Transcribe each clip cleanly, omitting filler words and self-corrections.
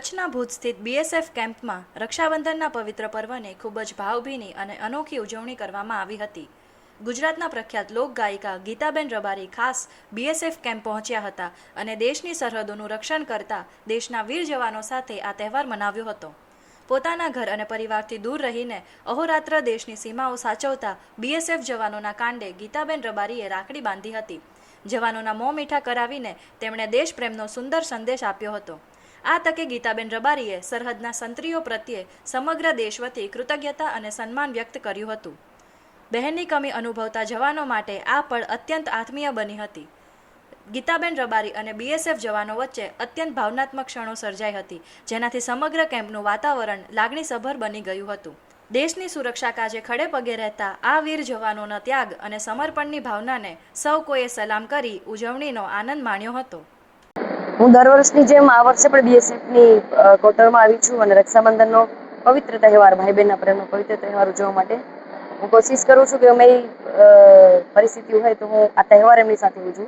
કચ્છના ભુજ સ્થિત બીએસએફ કેમ્પમાં રક્ષાબંધનના પવિત્ર પર્વને ખૂબ જ ભાવભીની અને અનોખી ઉજવણી કરવામાં આવી હતી. ગુજરાતના પ્રખ્યાત લોકગાયિકા ગીતાબેન રબારી ખાસ બીએસએફ કેમ્પ પહોંચ્યા હતા અને દેશની સરહદોનું રક્ષણ કરતા દેશના વીર જવાનો સાથે આ તહેવાર મનાવ્યો હતો. પોતાના ઘર અને પરિવારથી દૂર રહીને અહોરાત્ર દેશની સીમાઓ સાચવતા બીએસએફ જવાનોના કાંડે ગીતાબેન રબારીએ રાખડી બાંધી હતી. જવાનોના મોં મીઠા કરાવીને તેમણે દેશપ્રેમનો સુંદર સંદેશ આપ્યો હતો. આ તકે ગીતાબેન રબારીએ સરહદના સંત્રીઓ પ્રત્યે સમગ્ર દેશ વતી કૃતજ્ઞતા અને સન્માન વ્યક્ત કર્યું હતું. બહેનની કમી અનુભવતા જવાનો માટે આ પળ અત્યંત આત્મીય બની હતી. ગીતાબેન રબારી અને બીએસએફ જવાનો વચ્ચે અત્યંત ભાવનાત્મક ક્ષણો સર્જાઈ હતી, જેનાથી સમગ્ર કેમ્પનું વાતાવરણ લાગણીસભર બની ગયું હતું. દેશની સુરક્ષા કાજે ખડે પગે રહેતા આ વીર જવાનોના ત્યાગ અને સમર્પણની ભાવનાને સૌ કોઈએ સલામ કરી ઉજવણીનો આનંદ માણ્યો હતો. હું દર વર્ષની જેમ આ વર્ષે પણ બીએસએફની ક્વાર્ટરમાં આવી છું અને રક્ષાબંધનનો પવિત્ર તહેવાર, ભાઈ બહેનના પ્રેમનો પવિત્ર તહેવાર ઉજવવા માટે હું કોશિશ કરું છું કે અમે પરિસ્થિતિ હોય તો હું આ તહેવાર એમની સાથે ઉજવું.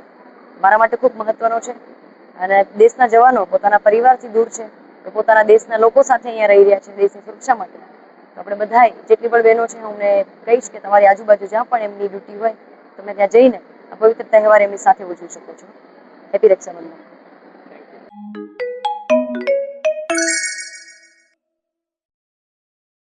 મારા માટે ખૂબ મહત્વનો છે અને દેશના જવાનો પોતાના પરિવારથી દૂર છે તો પોતાના દેશના લોકો સાથે અહીંયા રહી રહ્યા છે દેશની સુરક્ષા માટે. તો આપણે બધાએ જેટલી પણ બહેનો છે હું કહીશ કે તમારી આજુબાજુ જ્યાં પણ એમની ડ્યુટી હોય તમે ત્યાં જઈને આ પવિત્ર તહેવાર એમની સાથે ઉજવી શકો છો. હેપી રક્ષાબંધન.